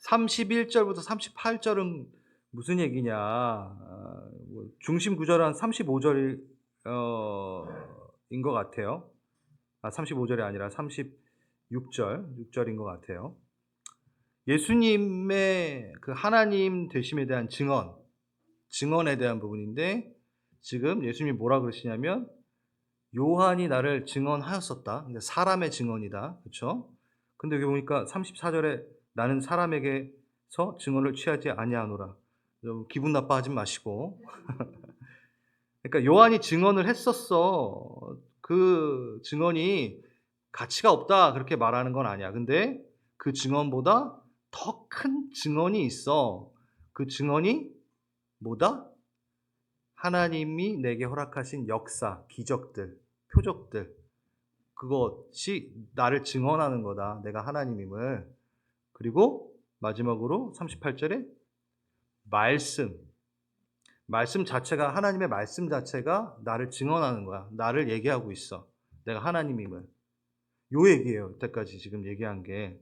31절부터 38절은 무슨 얘기냐. 중심 구절은 한 35절 인 것 같아요. 35절이 아니라 36절, 6절인 것 같아요. 예수님의 그 하나님 되심에 대한 증언에 대한 부분인데, 지금 예수님이 뭐라 그러시냐면 요한이 나를 증언하였었다. 근데 사람의 증언이다. 그렇죠? 근데 여기 보니까 34절에 나는 사람에게서 증언을 취하지 아니하노라. 여러분 기분 나빠하지 마시고. 그러니까 요한이 증언을 했었어. 그 증언이 가치가 없다 그렇게 말하는 건 아니야. 근데 그 증언보다 더 큰 증언이 있어. 그 증언이 뭐다? 하나님이 내게 허락하신 역사, 기적들, 표적들, 그것이 나를 증언하는 거다. 내가 하나님임을. 그리고 마지막으로 38절에 말씀. 말씀 자체가, 하나님의 말씀 자체가 나를 증언하는 거야. 나를 얘기하고 있어. 내가 하나님임을. 요 얘기예요. 이때까지 지금 얘기한 게.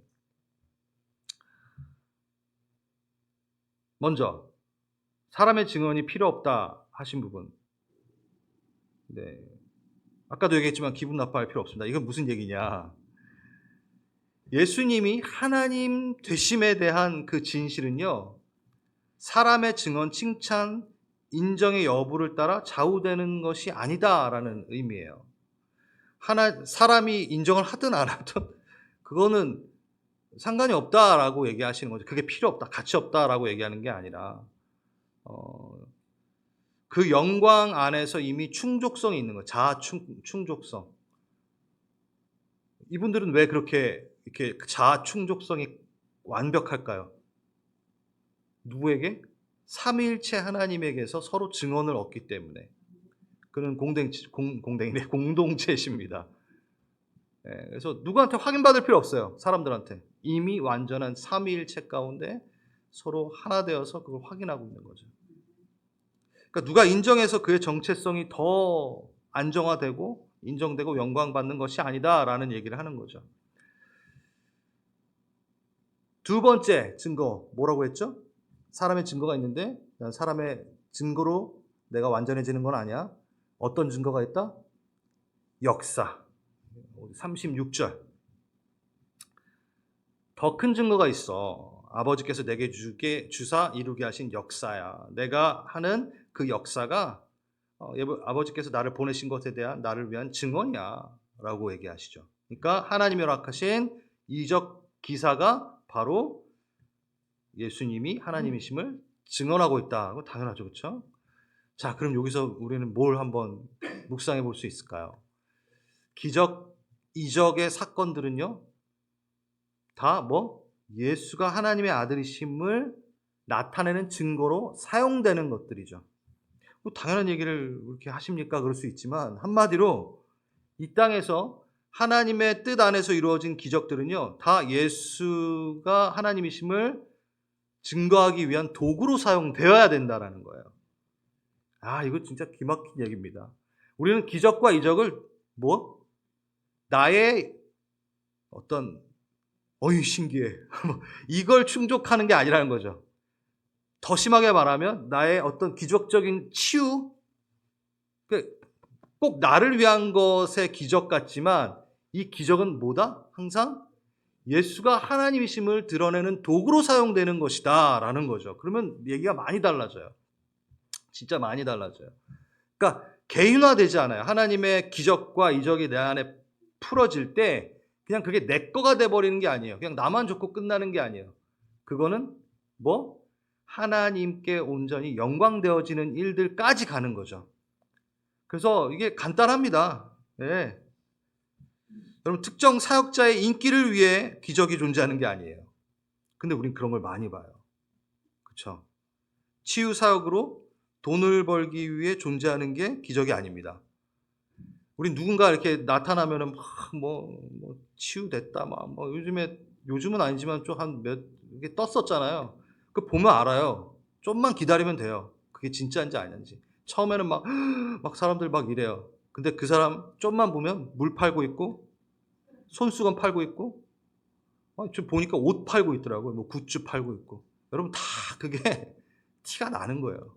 먼저 사람의 증언이 필요 없다 하신 부분. 네. 아까도 얘기했지만 기분 나빠할 필요 없습니다. 이건 무슨 얘기냐. 예수님이 하나님 되심에 대한 그 진실은요, 사람의 증언, 칭찬, 인정의 여부를 따라 좌우되는 것이 아니다라는 의미예요. 사람이 인정을 하든 안 하든 그거는 상관이 없다라고 얘기하시는 거죠. 그게 필요 없다, 가치 없다라고 얘기하는 게 아니라 그 영광 안에서 이미 충족성이 있는 거예요. 자아 충족성. 이분들은 왜 그렇게 이렇게 자아 충족성이 완벽할까요? 누구에게? 삼위일체 하나님에게서 서로 증언을 얻기 때문에. 그는 공동체십니다. 예, 그래서 누구한테 확인받을 필요 없어요. 사람들한테. 이미 완전한 삼위일체 가운데 서로 하나 되어서 그걸 확인하고 있는 거죠. 그러니까 누가 인정해서 그의 정체성이 더 안정화되고 인정되고 영광받는 것이 아니다라는 얘기를 하는 거죠. 두 번째 증거 뭐라고 했죠? 사람의 증거가 있는데 사람의 증거로 내가 완전해지는 건 아니야. 어떤 증거가 있다? 역사. 36절. 더 큰 증거가 있어. 아버지께서 내게 주사 이루게 하신 역사야. 내가 하는 그 역사가 아버지께서 나를 보내신 것에 대한 나를 위한 증언이야 라고 얘기하시죠. 그러니까 하나님이 허락하신 이적 기사가 바로 예수님이 하나님이심을 증언하고 있다. 당연하죠. 그렇죠? 자, 그럼 여기서 우리는 뭘 한번 묵상해 볼 수 있을까요? 기적, 이적의 사건들은요, 다 예수가 하나님의 아들이심을 나타내는 증거로 사용되는 것들이죠. 당연한 얘기를 그렇게 하십니까? 그럴 수 있지만 한마디로 이 땅에서 하나님의 뜻 안에서 이루어진 기적들은요, 다 예수가 하나님이심을 증거하기 위한 도구로 사용되어야 된다라는 거예요. 이거 진짜 기막힌 얘기입니다. 우리는 기적과 이적을 나의 어떤 어이 신기해 이걸 충족하는 게 아니라는 거죠. 더 심하게 말하면 나의 어떤 기적적인 치유, 꼭 나를 위한 것의 기적 같지만 이 기적은 뭐다? 항상 예수가 하나님이심을 드러내는 도구로 사용되는 것이다 라는 거죠. 그러면 얘기가 많이 달라져요. 진짜 많이 달라져요. 그러니까 개인화되지 않아요. 하나님의 기적과 이적이 내 안에 풀어질 때 그냥 그게 내 거가 돼버리는 게 아니에요. 그냥 나만 좋고 끝나는 게 아니에요. 그거는 하나님께 온전히 영광되어지는 일들까지 가는 거죠. 그래서 이게 간단합니다. 네. 여러분, 특정 사역자의 인기를 위해 기적이 존재하는 게 아니에요. 근데 우린 그런 걸 많이 봐요. 그렇죠? 치유 사역으로 돈을 벌기 위해 존재하는 게 기적이 아닙니다. 우리 누군가 이렇게 나타나면은 치유됐다 요즘은 아니지만 좀 한 몇 개 떴었잖아요. 그 보면 알아요. 좀만 기다리면 돼요. 그게 진짜인지 아닌지. 처음에는 막 사람들 막 이래요. 근데 그 사람 좀만 보면 물 팔고 있고 손수건 팔고 있고 저 보니까 옷 팔고 있더라고요. 뭐 굿즈 팔고 있고. 여러분 다 그게 티가 나는 거예요.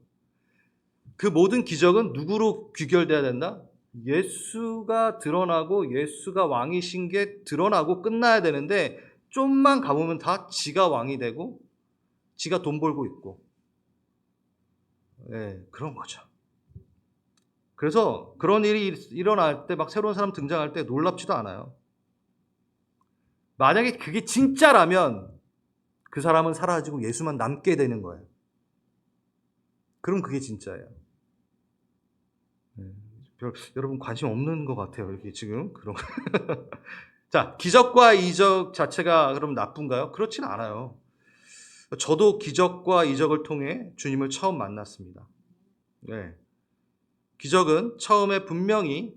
그 모든 기적은 누구로 귀결돼야 된다? 예수가 드러나고 예수가 왕이신 게 드러나고 끝나야 되는데 좀만 가보면 다 지가 왕이 되고 지가 돈 벌고 있고 그런 거죠. 그래서 그런 일이 일어날 때 막 새로운 사람 등장할 때 놀랍지도 않아요. 만약에 그게 진짜라면 그 사람은 사라지고 예수만 남게 되는 거예요. 그럼 그게 진짜예요. 여러분 관심 없는 것 같아요. 이렇게 지금 그런. 자, 기적과 이적 자체가 그럼 나쁜가요? 그렇진 않아요. 저도 기적과 이적을 통해 주님을 처음 만났습니다. 네. 기적은 처음에 분명히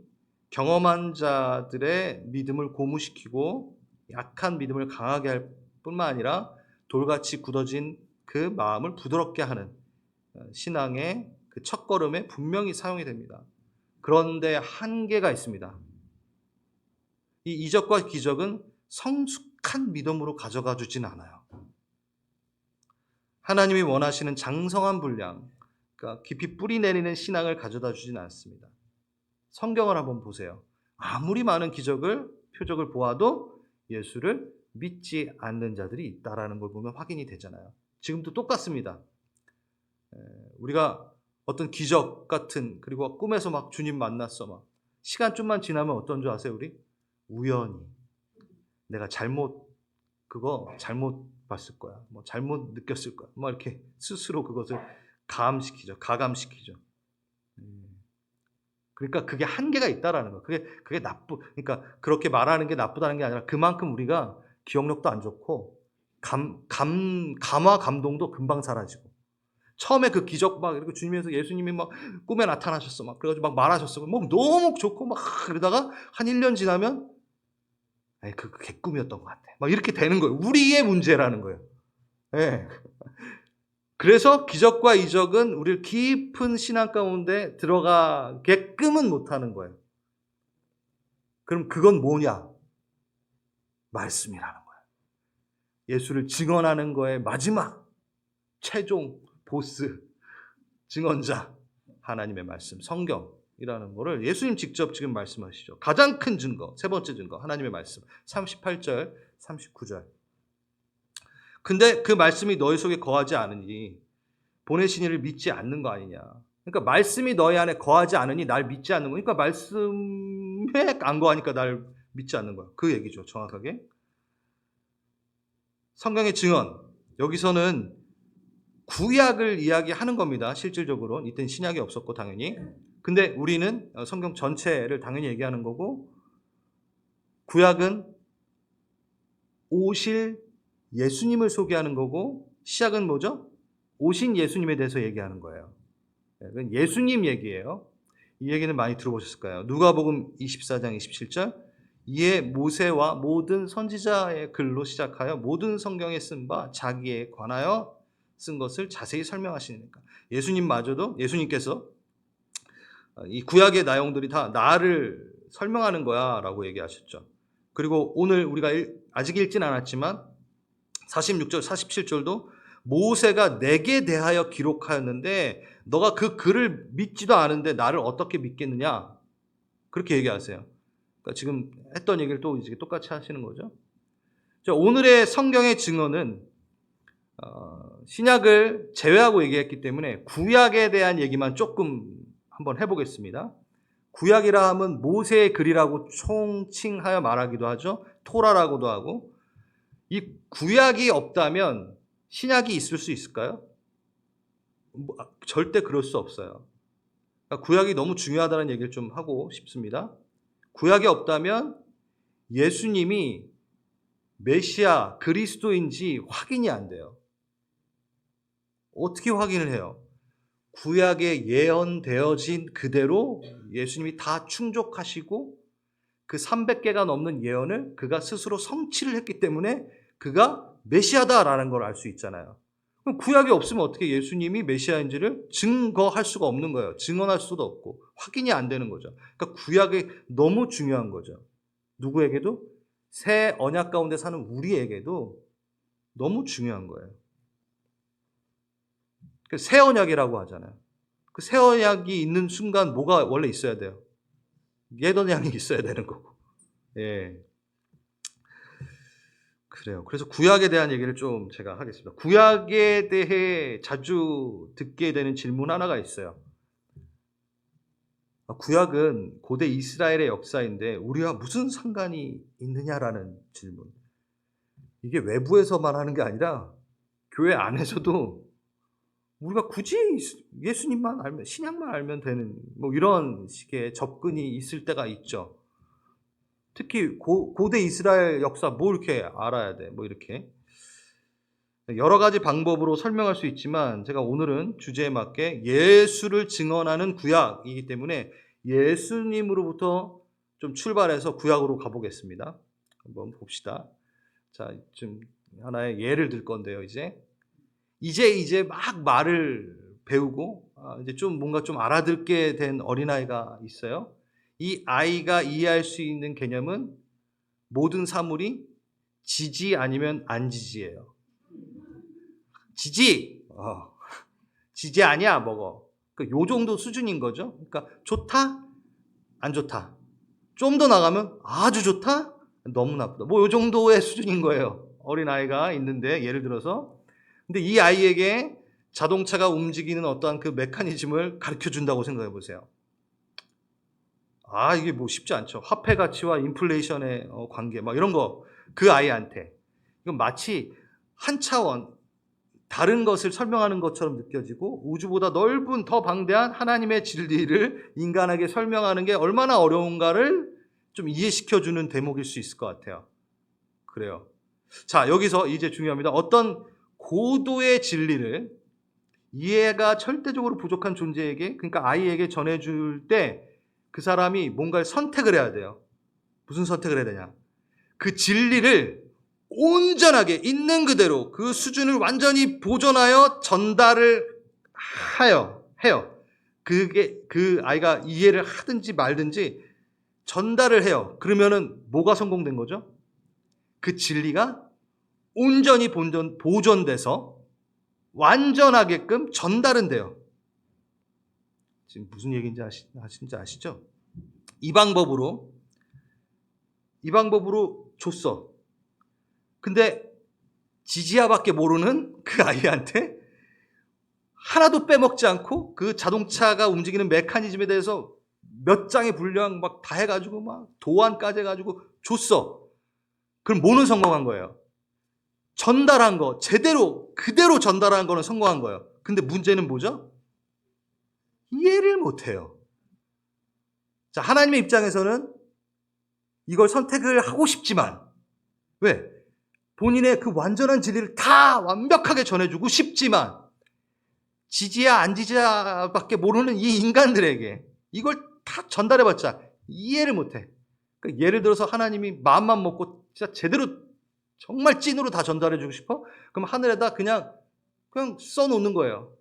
경험한 자들의 믿음을 고무시키고 약한 믿음을 강하게 할 뿐만 아니라 돌같이 굳어진 그 마음을 부드럽게 하는 신앙의 그 첫걸음에 분명히 사용이 됩니다. 그런데 한계가 있습니다. 이 이적과 기적은 성숙한 믿음으로 가져가 주진 않아요. 하나님이 원하시는 장성한 분량, 그러니까 깊이 뿌리 내리는 신앙을 가져다 주진 않습니다. 성경을 한번 보세요. 아무리 많은 표적을 보아도 예수를 믿지 않는 자들이 있다라는 걸 보면 확인이 되잖아요. 지금도 똑같습니다. 우리가 어떤 기적 같은, 그리고 꿈에서 막 주님 만났어, 막 시간 좀만 지나면 어떤 줄 아세요? 우리 우연히 내가 잘못 봤을 거야, 뭐 잘못 느꼈을 거야, 뭐 이렇게 스스로 그것을 가감시키죠. 그러니까 그게 한계가 있다라는 거. 그게 그러니까 그렇게 말하는 게 나쁘다는 게 아니라 그만큼 우리가 기억력도 안 좋고 감화 감동도 금방 사라지고. 처음에 그 기적 막 이렇게 주님에서 예수님이 막 꿈에 나타나셨어 막 그래가지고 막 말하셨어. 뭐 너무 좋고 막 그러다가 한 1년 지나면 그게 꿈이었던 것 같아. 막 이렇게 되는 거예요. 우리의 문제라는 거예요. 예. 그래서 기적과 이적은 우리를 깊은 신앙 가운데 들어가게끔은 못하는 거예요. 그럼 그건 뭐냐? 말씀이라는 거예요. 예수를 증언하는 거의 마지막 최종 보스 증언자 하나님의 말씀 성경이라는 거를 예수님 직접 지금 말씀하시죠. 가장 큰 증거, 세 번째 증거 하나님의 말씀 38절 39절. 근데 그 말씀이 너희 속에 거하지 않으니 보내신 이를 믿지 않는 거 아니냐. 그러니까 말씀이 너희 안에 거하지 않으니 날 믿지 않는 거니까 말씀에 안 거하니까 날 믿지 않는 거야. 그 얘기죠. 정확하게. 성경의 증언. 여기서는 구약을 이야기하는 겁니다. 실질적으로. 이때는 신약이 없었고 당연히. 근데 우리는 성경 전체를 당연히 얘기하는 거고 구약은 오실 예수님을 소개하는 거고 시작은 뭐죠? 오신 예수님에 대해서 얘기하는 거예요. 그건 예수님 얘기예요. 이 얘기는 많이 들어보셨을까요? 누가복음 24장 27절 이에 모세와 모든 선지자의 글로 시작하여 모든 성경에 쓴 바 자기에 관하여 쓴 것을 자세히 설명하시니까 예수님마저도 예수님께서 이 구약의 내용들이 다 나를 설명하는 거야 라고 얘기하셨죠. 그리고 오늘 우리가 아직 읽진 않았지만 46절 47절도 모세가 내게 대하여 기록하였는데 너가 그 글을 믿지도 않은데 나를 어떻게 믿겠느냐 그렇게 얘기하세요. 그러니까 지금 했던 얘기를 또 이제 똑같이 하시는 거죠. 자, 오늘의 성경의 증언은 신약을 제외하고 얘기했기 때문에 구약에 대한 얘기만 조금 한번 해보겠습니다. 구약이라 하면 모세의 글이라고 총칭하여 말하기도 하죠. 토라라고도 하고. 이 구약이 없다면 신약이 있을 수 있을까요? 절대 그럴 수 없어요. 그러니까 구약이 너무 중요하다는 얘기를 좀 하고 싶습니다. 구약이 없다면 예수님이 메시아 그리스도인지 확인이 안 돼요. 어떻게 확인을 해요? 구약에 예언되어진 그대로 예수님이 다 충족하시고 그 300개가 넘는 예언을 그가 스스로 성취를 했기 때문에 그가 메시아다라는 걸 알 수 있잖아요. 그럼 구약이 없으면 어떻게 예수님이 메시아인지를 증거할 수가 없는 거예요. 증언할 수도 없고 확인이 안 되는 거죠. 그러니까 구약이 너무 중요한 거죠. 누구에게도? 새 언약 가운데 사는 우리에게도 너무 중요한 거예요. 새 언약이라고 하잖아요. 그 새 언약이 있는 순간 뭐가 원래 있어야 돼요? 옛 언약이 있어야 되는 거고. 예. 그래요. 그래서 구약에 대한 얘기를 좀 제가 하겠습니다. 구약에 대해 자주 듣게 되는 질문 하나가 있어요. 구약은 고대 이스라엘의 역사인데 우리와 무슨 상관이 있느냐라는 질문. 이게 외부에서만 하는 게 아니라 교회 안에서도 우리가 굳이 예수님만 알면, 신약만 알면 되는 뭐 이런 식의 접근이 있을 때가 있죠. 특히 고대 이스라엘 역사 뭐 이렇게 알아야 돼? 뭐 이렇게. 여러 가지 방법으로 설명할 수 있지만 제가 오늘은 주제에 맞게 예수를 증언하는 구약이기 때문에 예수님으로부터 좀 출발해서 구약으로 가보겠습니다. 한번 봅시다. 자, 좀 하나의 예를 들 건데요. 이제 막 말을 배우고 이제 좀 뭔가 좀 알아듣게 된 어린아이가 있어요. 이 아이가 이해할 수 있는 개념은 모든 사물이 지지 아니면 안 지지예요. 지지! 지지 아니야, 먹어. 요 정도 수준인 거죠. 그러니까 좋다? 안 좋다. 좀 더 나가면 아주 좋다? 너무 나쁘다. 뭐 요 정도의 수준인 거예요. 어린아이가 있는데 예를 들어서. 근데 이 아이에게 자동차가 움직이는 어떠한 그 메커니즘을 가르쳐 준다고 생각해 보세요. 이게 뭐 쉽지 않죠. 화폐 가치와 인플레이션의 관계, 막 이런 거 그 아이한테. 이건 마치 한 차원 다른 것을 설명하는 것처럼 느껴지고 우주보다 넓은 더 방대한 하나님의 진리를 인간에게 설명하는 게 얼마나 어려운가를 좀 이해시켜주는 대목일 수 있을 것 같아요. 그래요. 자, 여기서 이제 중요합니다. 어떤 고도의 진리를 이해가 절대적으로 부족한 존재에게, 그러니까 아이에게 전해줄 때 그 사람이 뭔가를 선택을 해야 돼요. 무슨 선택을 해야 되냐? 그 진리를 온전하게 있는 그대로 그 수준을 완전히 보존하여 전달을 해요. 그게 그 아이가 이해를 하든지 말든지 전달을 해요. 그러면은 뭐가 성공된 거죠? 그 진리가 온전히 보존돼서 완전하게끔 전달은 돼요. 지금 무슨 얘기인지 아시죠? 이 방법으로 줬어. 근데 지지야밖에 모르는 그 아이한테 하나도 빼먹지 않고 그 자동차가 움직이는 메커니즘에 대해서 몇 장의 분량 막 다 해가지고 막 도안까지 해가지고 줬어. 그럼 뭐는 성공한 거예요? 전달한 거, 그대로 전달한 거는 성공한 거예요. 근데 문제는 뭐죠? 이해를 못해요. 자, 하나님의 입장에서는 이걸 선택을 하고 싶지만, 왜? 본인의 그 완전한 진리를 다 완벽하게 전해주고 싶지만, 지지야 안 지지야밖에 모르는 이 인간들에게 이걸 다 전달해봤자 이해를 못해. 그러니까 예를 들어서 하나님이 마음만 먹고 진짜 제대로 정말 찐으로 다 전달해주고 싶어? 그럼 하늘에다 그냥 써놓는 거예요.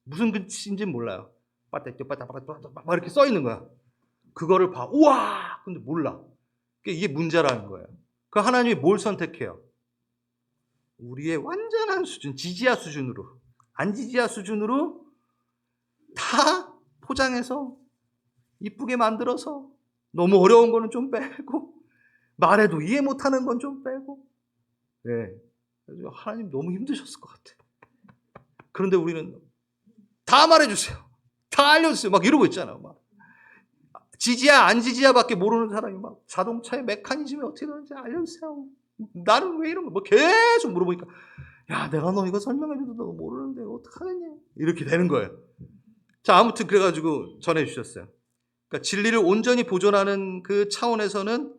무슨 글씨인지는 몰라요. 막 이렇게 써 있는 거야. 그거를 봐. 우와! 근데 몰라. 이게 문제라는 거예요. 그 하나님이 뭘 선택해요? 우리의 완전한 수준, 지지야 수준으로, 안 지지야 수준으로 다 포장해서 이쁘게 만들어서 너무 어려운 거는 좀 빼고 말해도 이해 못하는 건 좀 빼고. 네. 하나님 너무 힘드셨을 것 같아. 그런데 우리는 다 말해주세요. 다 알려주세요. 막 이러고 있잖아요. 막. 지지야 안 지지야밖에 모르는 사람이 막 자동차의 메커니즘이 어떻게 되는지 알려주세요. 나는 왜 이런 거 뭐 계속 물어보니까 야, 내가 너 이거 설명해줘도 너 모르는데 어떡하겠냐 이렇게 되는 거예요. 자, 아무튼 그래가지고 전해주셨어요. 그러니까 진리를 온전히 보존하는 그 차원에서는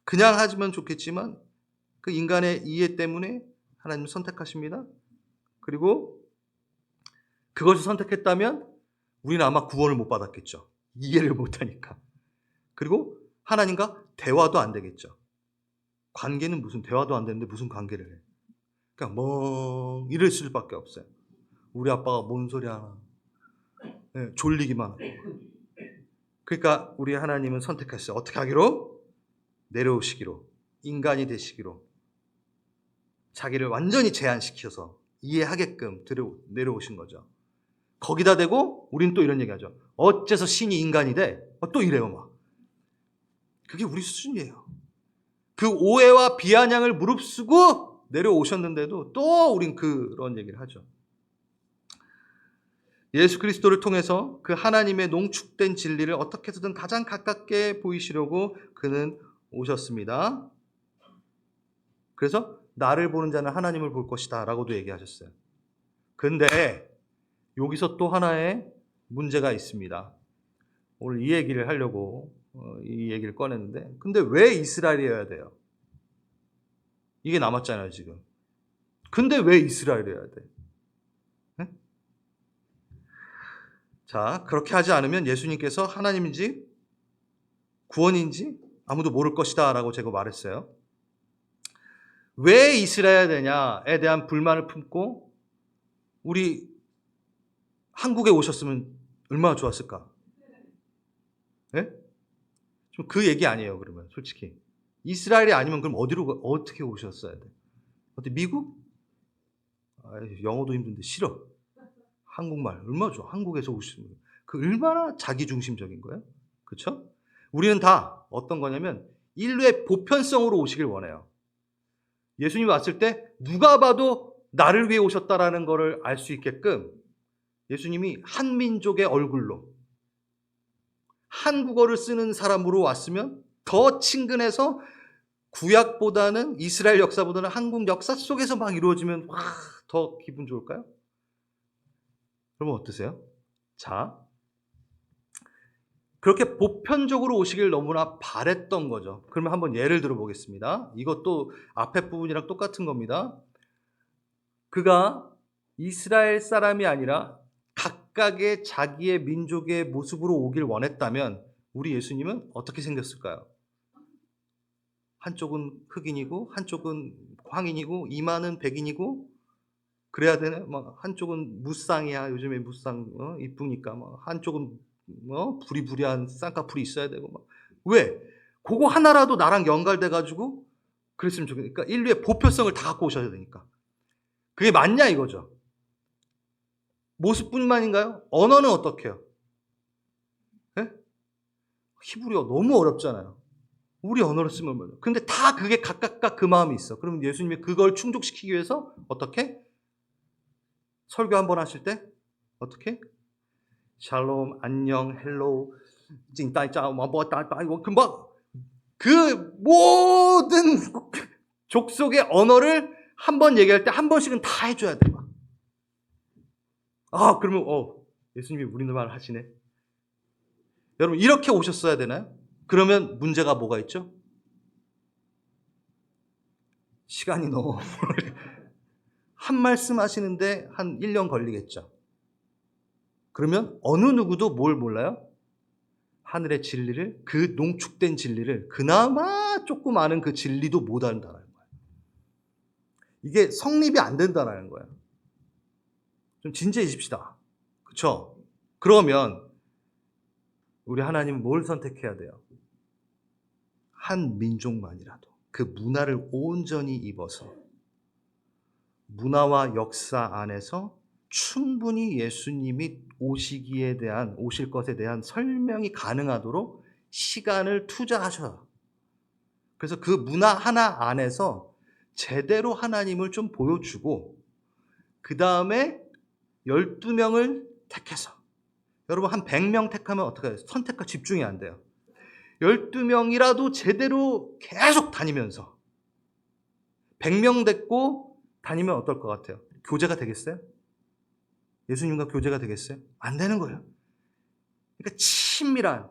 그냥 하지만 좋겠지만 그 인간의 이해 때문에 하나님은 선택하십니다. 그리고 그것을 선택했다면 우리는 아마 구원을 못 받았겠죠. 이해를 못하니까. 그리고 하나님과 대화도 안 되겠죠. 관계는 무슨 대화도 안 되는데 무슨 관계를 해. 그냥 멍 이럴 수밖에 없어요. 우리 아빠가 뭔 소리 하나. 네, 졸리기만 하고. 그러니까 우리 하나님은 선택했어요. 어떻게 하기로? 내려오시기로. 인간이 되시기로 자기를 완전히 제한시켜서 이해하게끔 내려오신 거죠. 거기다 대고 우린 또 이런 얘기하죠. 어째서 신이 인간이 돼? 또 이래요 막. 그게 우리 수준이에요. 그 오해와 비아냥을 무릅쓰고 내려오셨는데도 또 우린 그런 얘기를 하죠. 예수 그리스도를 통해서 그 하나님의 농축된 진리를 어떻게 해서든 가장 가깝게 보이시려고 그는 오셨습니다. 그래서 나를 보는 자는 하나님을 볼 것이다 라고도 얘기하셨어요. 근데 여기서 또 하나의 문제가 있습니다. 오늘 이 얘기를 하려고 이 얘기를 꺼냈는데, 근데 왜 이스라엘이어야 돼요? 이게 남았잖아요 지금. 근데 왜 이스라엘이어야 돼? 네? 자, 그렇게 하지 않으면 예수님께서 하나님인지 구원인지 아무도 모를 것이다 라고 제가 말했어요. 왜 이스라엘 되냐에 대한 불만을 품고 우리 한국에 오셨으면 얼마나 좋았을까? 네? 좀 그 얘기 아니에요 그러면 솔직히. 이스라엘이 아니면 그럼 어떻게 오셨어야 돼? 어디 미국? 영어도 힘든데 싫어. 한국말 얼마나 좋아. 한국에서 오시면 그 얼마나 자기중심적인 거예요. 그렇죠? 우리는 다 어떤 거냐면 인류의 보편성으로 오시길 원해요. 예수님이 왔을 때 누가 봐도 나를 위해 오셨다라는 것을 알 수 있게끔 예수님이 한 민족의 얼굴로 한국어를 쓰는 사람으로 왔으면 더 친근해서 구약보다는 이스라엘 역사보다는 한국 역사 속에서 막 이루어지면 더 기분 좋을까요? 그러면 어떠세요? 자, 그렇게 보편적으로 오시길 너무나 바랬던 거죠. 그러면 한번 예를 들어 보겠습니다. 이것도 앞에 부분이랑 똑같은 겁니다. 그가 이스라엘 사람이 아니라 각각의 자기의 민족의 모습으로 오길 원했다면 우리 예수님은 어떻게 생겼을까요? 한쪽은 흑인이고 한쪽은 황인이고 이마는 백인이고 그래야 되나? 막 한쪽은 무쌍이야. 요즘에 무쌍 이쁘니까 막 한쪽은 부리부리한 쌍꺼풀이 있어야 되고 막. 왜? 그거 하나라도 나랑 연결돼 가지고 그랬으면 좋겠으니까 그러니까 인류의 보편성을 다 갖고 오셔야 되니까. 그게 맞냐 이거죠. 모습뿐만인가요? 언어는 어떻게 해요? 예? 히브리어 너무 어렵잖아요. 우리 언어를 쓰면 뭐예요? 근데 다 그게 각각 그 마음이 있어. 그러면 예수님이 그걸 충족시키기 위해서 어떻게? 설교 한번 하실 때 어떻게? 샬롬, 안녕, 헬로우, 찡따이짜, 그 모든 족속의 언어를 한 번 얘기할 때 한 번씩은 다 해줘야 돼. 그러면 예수님이 우리말 하시네. 여러분 이렇게 오셨어야 되나요? 그러면 문제가 뭐가 있죠? 시간이 너무 한 말씀 하시는데 한 1년 걸리겠죠. 그러면 어느 누구도 뭘 몰라요? 하늘의 진리를, 그 농축된 진리를 그나마 조금 아는 그 진리도 못 안다는 거예요. 이게 성립이 안 된다는 거예요. 좀 진지해집시다. 그렇죠? 그러면 우리 하나님은 뭘 선택해야 돼요? 한 민족만이라도 그 문화를 온전히 입어서 문화와 역사 안에서 충분히 예수님이 오실 것에 대한 설명이 가능하도록 시간을 투자하셔요. 그래서 그 문화 하나 안에서 제대로 하나님을 좀 보여주고 그 다음에 12명을 택해서 여러분 한 100명 택하면 어떻게 해요? 선택과 집중이 안 돼요. 12명이라도 제대로 계속 다니면서 100명 됐고 다니면 어떨 것 같아요? 교제가 되겠어요? 예수님과 교제가 되겠어요? 안 되는 거예요. 그러니까 친밀한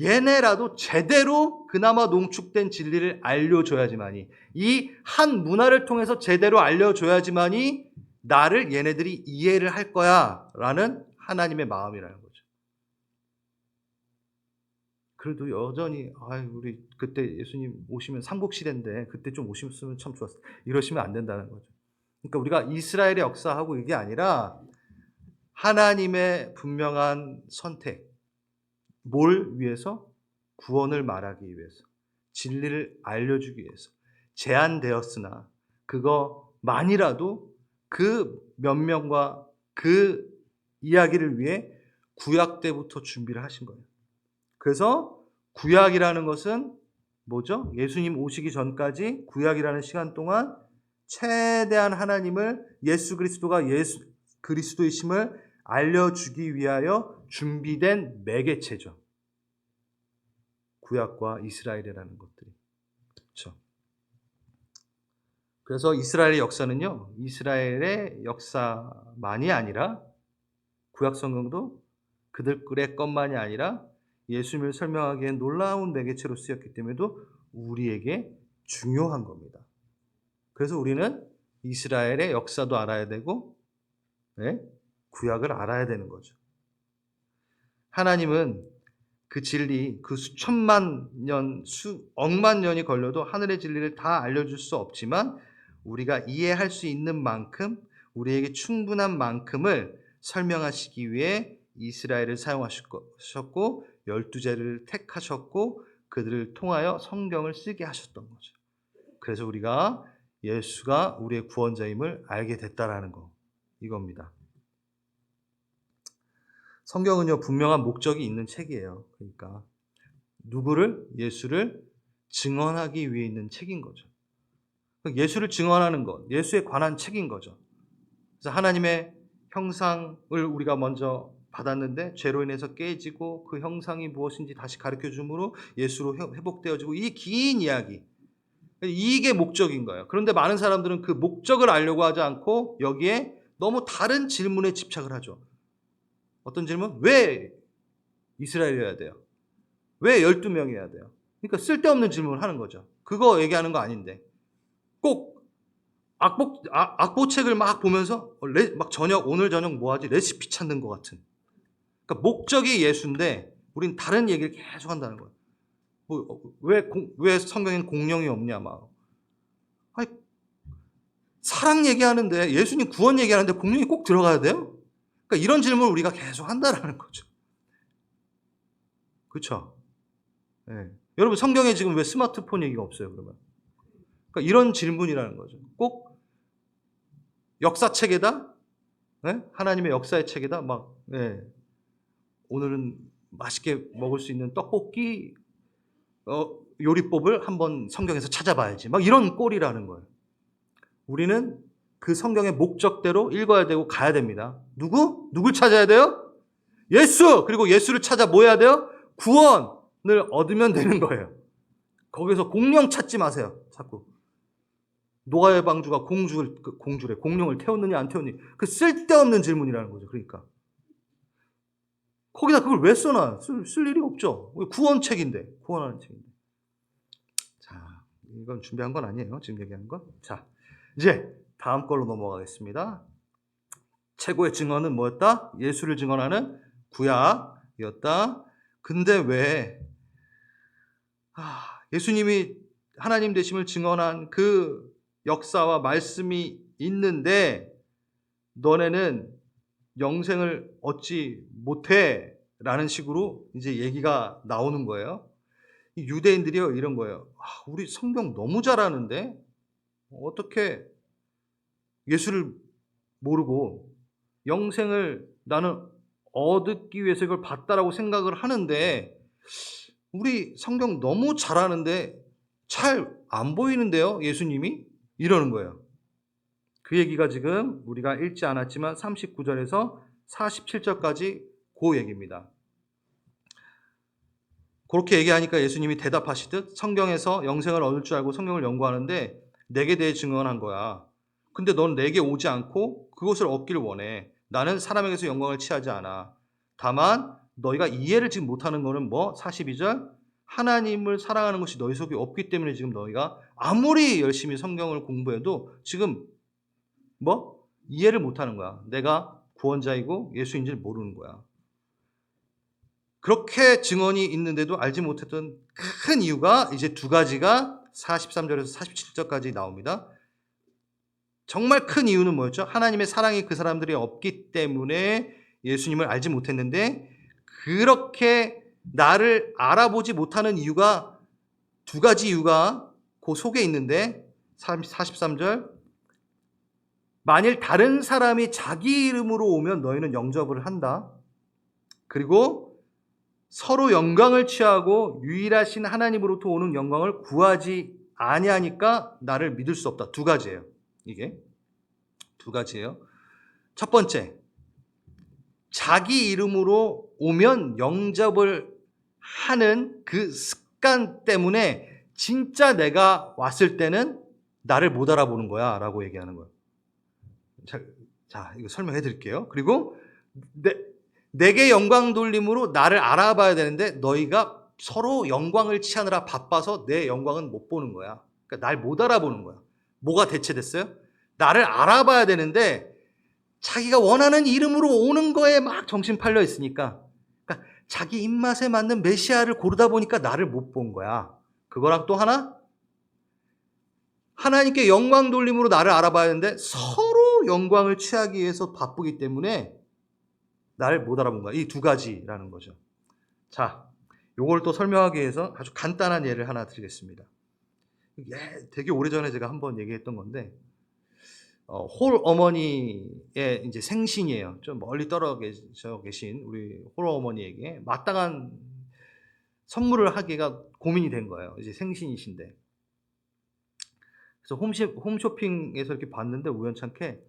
얘네라도 제대로 그나마 농축된 진리를 알려줘야지만이 이 한 문화를 통해서 제대로 알려줘야지만이 나를 얘네들이 이해를 할 거야 라는 하나님의 마음이라는 거죠. 그래도 여전히 우리 그때 예수님 오시면 삼국시대인데 그때 좀 오셨으면 참 좋았어 이러시면 안 된다는 거죠. 그러니까 우리가 이스라엘의 역사하고 이게 아니라 하나님의 분명한 선택 뭘 위해서? 구원을 말하기 위해서. 진리를 알려주기 위해서 제한되었으나 그거만이라도 그 몇 명과 그 이야기를 위해 구약 때부터 준비를 하신 거예요. 그래서 구약이라는 것은 뭐죠? 예수님 오시기 전까지 구약이라는 시간 동안 최대한 하나님을 예수 그리스도가 예수 그리스도이심을 알려주기 위하여 준비된 매개체죠. 구약과 이스라엘이라는 것들이. 그렇죠. 그래서 이스라엘의 역사는요, 이스라엘의 역사만이 아니라 구약 성경도 그들의 것만이 아니라 예수님을 설명하기엔 놀라운 매개체로 쓰였기 때문에도 우리에게 중요한 겁니다. 그래서 우리는 이스라엘의 역사도 알아야 되고, 네? 구약을 알아야 되는 거죠. 하나님은 그 진리, 그 수천만 년, 수억만 년이 걸려도 하늘의 진리를 다 알려줄 수 없지만 우리가 이해할 수 있는 만큼, 우리에게 충분한 만큼을 설명하시기 위해 이스라엘을 사용하셨고 12제를 택하셨고 그들을 통하여 성경을 쓰게 하셨던 거죠. 그래서 우리가 예수가 우리의 구원자임을 알게 됐다라는 거, 이겁니다. 성경은요, 분명한 목적이 있는 책이에요. 그러니까 누구를? 예수를 증언하기 위해 있는 책인 거죠. 예수를 증언하는 것, 예수에 관한 책인 거죠. 그래서 하나님의 형상을 우리가 먼저 받았는데 죄로 인해서 깨지고 그 형상이 무엇인지 다시 가르쳐 줌으로 예수로 회복되어지고, 이 긴 이야기, 이게 목적인 거예요. 그런데 많은 사람들은 그 목적을 알려고 하지 않고 여기에 너무 다른 질문에 집착을 하죠. 어떤 질문? 왜 이스라엘이어야 돼요? 왜 12명이어야 돼요? 그러니까 쓸데없는 질문을 하는 거죠. 그거 얘기하는 거 아닌데. 꼭 악보책을 막 보면서 막 오늘 저녁 뭐 하지? 레시피 찾는 것 같은. 그러니까 목적이 예수인데 우린 다른 얘기를 계속 한다는 거예요. 왜 성경에는 공룡이 없냐 막. 아니, 사랑 얘기하는데, 예수님 구원 얘기하는데 공룡이 꼭 들어가야 돼요? 그러니까 이런 질문을 우리가 계속 한다라는 거죠. 그렇죠? 네. 여러분 성경에 지금 왜 스마트폰 얘기가 없어요, 그러면? 그러니까 이런 질문이라는 거죠. 꼭 역사책에다, 네? 하나님의 역사의 책에다 막, 네. 오늘은 맛있게 먹을 수 있는 떡볶이 요리법을 한번 성경에서 찾아봐야지, 막 이런 꼴이라는 거예요. 우리는 그 성경의 목적대로 읽어야 되고 가야 됩니다. 누굴 찾아야 돼요? 예수! 그리고 예수를 찾아 뭐 해야 돼요? 구원을 얻으면 되는 거예요. 거기서 공룡 찾지 마세요. 자꾸. 노아의 방주가 공룡을 태웠느냐 안 태웠느냐. 그 쓸데없는 질문이라는 거죠. 그러니까. 거기다 그걸 왜 써놔? 쓸 일이 없죠. 구원책인데. 구원하는 책인데. 자, 이건 준비한 건 아니에요. 지금 얘기하는 건. 자, 이제 다음 걸로 넘어가겠습니다. 최고의 증언은 뭐였다? 예수를 증언하는 구약이었다. 근데 왜 예수님이 하나님 되심을 증언한 그 역사와 말씀이 있는데 너네는 영생을 얻지 못해 라는 식으로 이제 얘기가 나오는 거예요. 유대인들이요, 이런 거예요. 우리 성경 너무 잘 아는데 어떻게 예수를 모르고 영생을 나는 얻기 위해서 이걸 봤다라고 생각을 하는데, 우리 성경 너무 잘 아는데 잘 안 보이는데요, 예수님이? 이러는 거예요. 그 얘기가 지금 우리가 읽지 않았지만 39절에서 47절까지 그 얘기입니다. 그렇게 얘기하니까 예수님이 대답하시듯 성경에서 영생을 얻을 줄 알고 성경을 연구하는데 내게 대해 증언한 거야. 근데 넌 내게 오지 않고 그것을 얻기를 원해. 나는 사람에게서 영광을 취하지 않아. 다만 너희가 이해를 지금 못하는 거는 뭐? 42절, 하나님을 사랑하는 것이 너희 속에 없기 때문에 지금 너희가 아무리 열심히 성경을 공부해도 지금 뭐? 이해를 못하는 거야. 내가 구원자이고 예수인지를 모르는 거야. 그렇게 증언이 있는데도 알지 못했던 큰 이유가 이제 두 가지가 43절에서 47절까지 나옵니다. 정말 큰 이유는 뭐였죠? 하나님의 사랑이 그 사람들이 없기 때문에 예수님을 알지 못했는데, 그렇게 나를 알아보지 못하는 이유가 두 가지 이유가 그 속에 있는데 43절 만일 다른 사람이 자기 이름으로 오면 너희는 영접을 한다. 그리고 서로 영광을 취하고 유일하신 하나님으로부터 오는 영광을 구하지 아니하니까 나를 믿을 수 없다. 두 가지예요. 이게 두 가지예요. 첫 번째, 자기 이름으로 오면 영접을 하는 그 습관 때문에 진짜 내가 왔을 때는 나를 못 알아보는 거야 라고 얘기하는 거예요. 자, 이거 설명해 드릴게요. 그리고 내게 영광 돌림으로 나를 알아봐야 되는데 너희가 서로 영광을 취하느라 바빠서 내 영광은 못 보는 거야. 그러니까 날 못 알아보는 거야. 뭐가 대체됐어요? 나를 알아봐야 되는데 자기가 원하는 이름으로 오는 거에 막 정신 팔려 있으니까, 그러니까 자기 입맛에 맞는 메시아를 고르다 보니까 나를 못 본 거야. 그거랑 또 하나, 하나님께 영광 돌림으로 나를 알아봐야 되는데 서로 영광을 취하기 위해서 바쁘기 때문에 나를 못 알아본 거야. 이 두 가지라는 거죠. 자, 요걸 또 설명하기 위해서 아주 간단한 예를 하나 드리겠습니다. 되게 오래전에 제가 한번 얘기했던 건데, 홀 어머니의 이제 생신이에요. 좀 멀리 떨어져 계신 우리 홀 어머니에게 마땅한 선물을 하기가 고민이 된 거예요. 이제 생신이신데. 그래서 홈쇼핑에서 이렇게 봤는데 우연찮게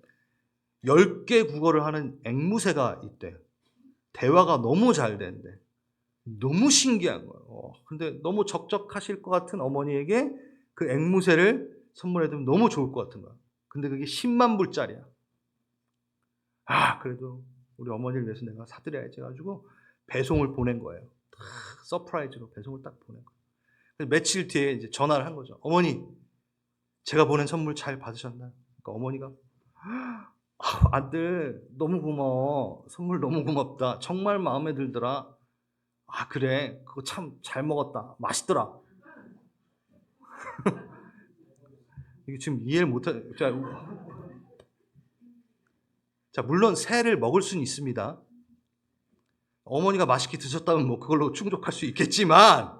10개 국어를 하는 앵무새가 있대. 대화가 너무 잘 되는데. 너무 신기한 거예요. 근데 너무 적적하실 것 같은 어머니에게 그 앵무새를 선물해두면 너무 좋을 것 같은 거야. 근데 그게 10만 불짜리야. 그래도 우리 어머니를 위해서 내가 사드려야지 해가지고 배송을 보낸 거예요. 서프라이즈로 배송을 딱 보낸 거예요. 그래서 며칠 뒤에 이제 전화를 한 거죠. 어머니, 제가 보낸 선물 잘 받으셨나요? 그러니까 어머니가 아들 너무 고마워. 선물 너무 고맙다. 정말 마음에 들더라. 그래. 그거 참 잘 먹었다. 맛있더라. 이게 지금 이해를 못하. 자, 물론 새를 먹을 수는 있습니다. 어머니가 맛있게 드셨다면 뭐 그걸로 충족할 수 있겠지만,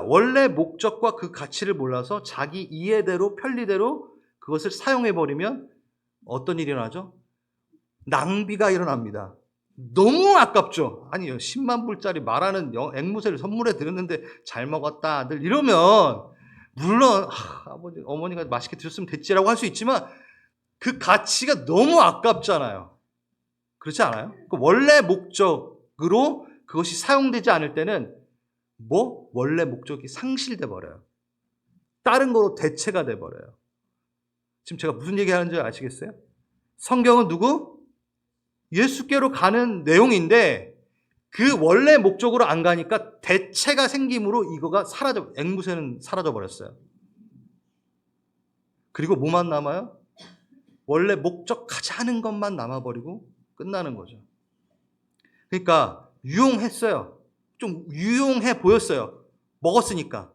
원래 목적과 그 가치를 몰라서 자기 이해대로 편리대로 그것을 사용해버리면 어떤 일이 일어나죠? 낭비가 일어납니다. 너무 아깝죠? 아니, 10만 불짜리 말하는 앵무새를 선물해 드렸는데 잘 먹었다 아들 이러면 물론 아버지 어머니가 맛있게 드셨으면 됐지라고 할 수 있지만 그 가치가 너무 아깝잖아요. 그렇지 않아요? 그 원래 목적으로 그것이 사용되지 않을 때는 원래 목적이 상실돼 버려요. 다른 거로 대체가 돼 버려요. 지금 제가 무슨 얘기하는지 아시겠어요? 성경은 누구? 예수께로 가는 내용인데 그 원래 목적으로 안 가니까 대체가 생김으로 이거가 앵무새는 사라져 버렸어요. 그리고 뭐만 남아요? 원래 목적하지 않은 것만 남아버리고 끝나는 거죠. 그러니까 유용했어요. 좀 유용해 보였어요. 먹었으니까.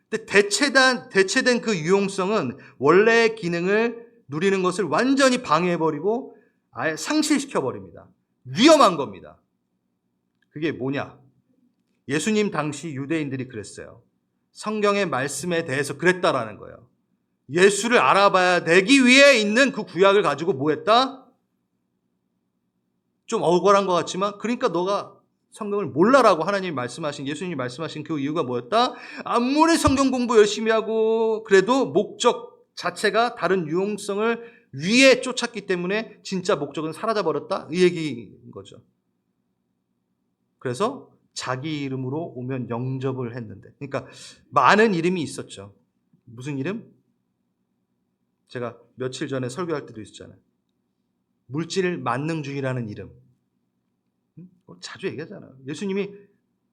근데 대체된 그 유용성은 원래의 기능을 누리는 것을 완전히 방해해버리고 아예 상실시켜버립니다. 위험한 겁니다. 그게 뭐냐? 예수님 당시 유대인들이 그랬어요. 성경의 말씀에 대해서 그랬다라는 거예요. 예수를 알아봐야 되기 위해 있는 그 구약을 가지고 뭐 했다? 좀 억울한 것 같지만 그러니까 너가 성경을 몰라라고 예수님이 말씀하신 그 이유가 뭐였다? 아무리 성경 공부 열심히 하고 그래도 목적 자체가 다른 유용성을 위에 쫓았기 때문에 진짜 목적은 사라져버렸다? 이 얘기인 거죠. 그래서 자기 이름으로 오면 영접을 했는데, 그러니까 많은 이름이 있었죠. 무슨 이름? 제가 며칠 전에 설교할 때도 있었잖아요. 물질 만능주의라는 이름. 자주 얘기하잖아요. 예수님이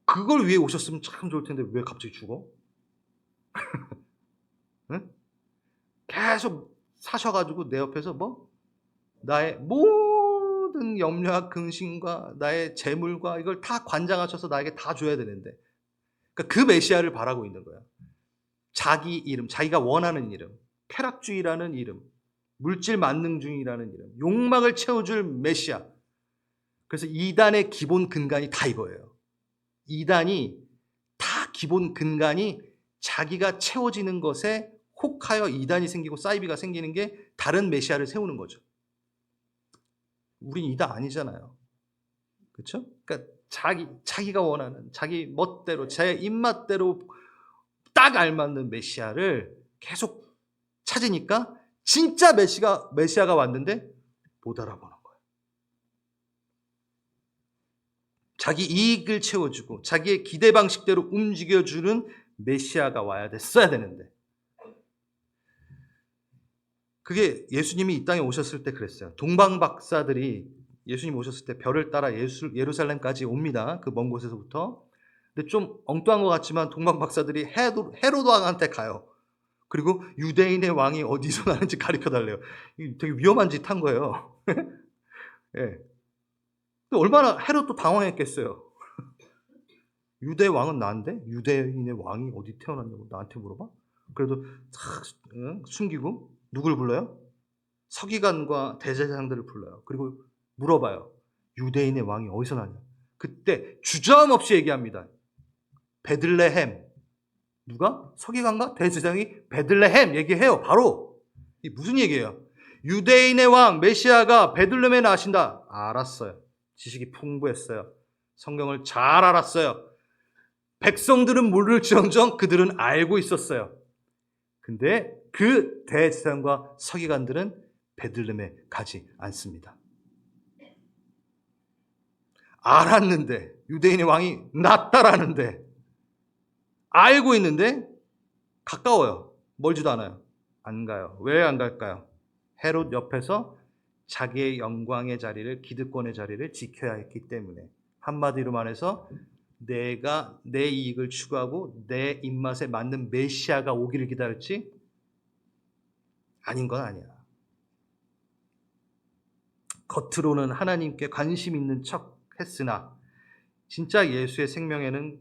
그걸 위해 오셨으면 참 좋을 텐데 왜 갑자기 죽어? 응? 계속 사셔가지고 내 옆에서 나의 모든 염려와 근심과 나의 재물과 이걸 다 관장하셔서 나에게 다 줘야 되는데, 그러니까 그 메시아를 바라고 있는 거야. 자기 이름, 자기가 원하는 이름, 쾌락주의라는 이름, 물질 만능주의라는 이름, 욕망을 채워줄 메시아. 그래서 이단의 기본 근간이 다 이거예요. 이단이 다 기본 근간이 자기가 채워지는 것에 혹하여 이단이 생기고 사이비가 생기는 게 다른 메시아를 세우는 거죠. 우린 이단 아니잖아요. 그렇죠? 그러니까 자기가 원하는 자기 멋대로 제 입맛대로 딱 알맞는 메시아를 계속 찾으니까 진짜 메시아가 왔는데 못 알아보는 거예요. 자기 이익을 채워주고 자기의 기대 방식대로 움직여주는 메시아가 와야 됐어야 되는데, 그게 예수님이 이 땅에 오셨을 때 그랬어요. 동방 박사들이 예수님 오셨을 때 별을 따라 예루살렘까지 옵니다. 그 먼 곳에서부터. 근데 좀 엉뚱한 것 같지만 동방 박사들이 헤로드 왕한테 가요. 그리고 유대인의 왕이 어디서 나는지 가르쳐 달래요. 되게 위험한 짓 한 거예요. 예. 얼마나 헤롯도 당황했겠어요. 유대 왕은 나인데 유대인의 왕이 어디 태어났냐고 나한테 물어봐? 그래도 탁 숨기고 누굴 불러요? 서기관과 대제사장들을 불러요. 그리고 물어봐요. 유대인의 왕이 어디서 나냐? 그때 주저함없이 얘기합니다. 베들레헴. 누가? 서기관과 대제사장이 베들레헴 얘기해요. 바로. 이 무슨 얘기예요? 유대인의 왕 메시아가 베들레헴에 나신다. 알았어요. 지식이 풍부했어요. 성경을 잘 알았어요. 백성들은 모를지언정 그들은 알고 있었어요. 근데 그 대제사장과 서기관들은 베들레헴에 가지 않습니다. 알았는데, 유대인의 왕이 낫다라는데, 알고 있는데 가까워요. 멀지도 않아요. 안 가요. 왜 안 갈까요? 헤롯 옆에서 자기의 영광의 자리를, 기득권의 자리를 지켜야 했기 때문에. 한마디로 말해서 내가 내 이익을 추구하고 내 입맛에 맞는 메시아가 오기를 기다렸지 아닌 건 아니야. 겉으로는 하나님께 관심 있는 척 했으나 진짜 예수의 생명에는,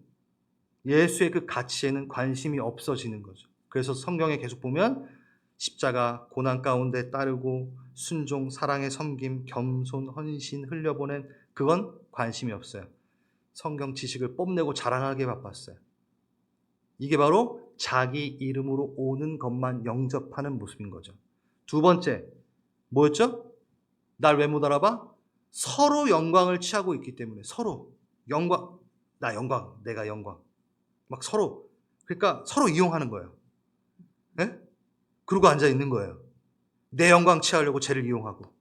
예수의 그 가치에는 관심이 없어지는 거죠. 그래서 성경에 계속 보면 십자가, 고난 가운데 따르고 순종, 사랑의 섬김, 겸손, 헌신, 흘려보낸, 그건 관심이 없어요. 성경 지식을 뽐내고 자랑하기에 바빴어요. 이게 바로 자기 이름으로 오는 것만 영접하는 모습인 거죠. 두 번째, 뭐였죠? 날 왜 못 알아봐? 서로 영광을 취하고 있기 때문에. 서로 영광, 나 영광, 내가 영광, 막 서로, 그러니까 서로 이용하는 거예요. 네? 그러고 앉아 있는 거예요. 내 영광 취하려고 쟤를 이용하고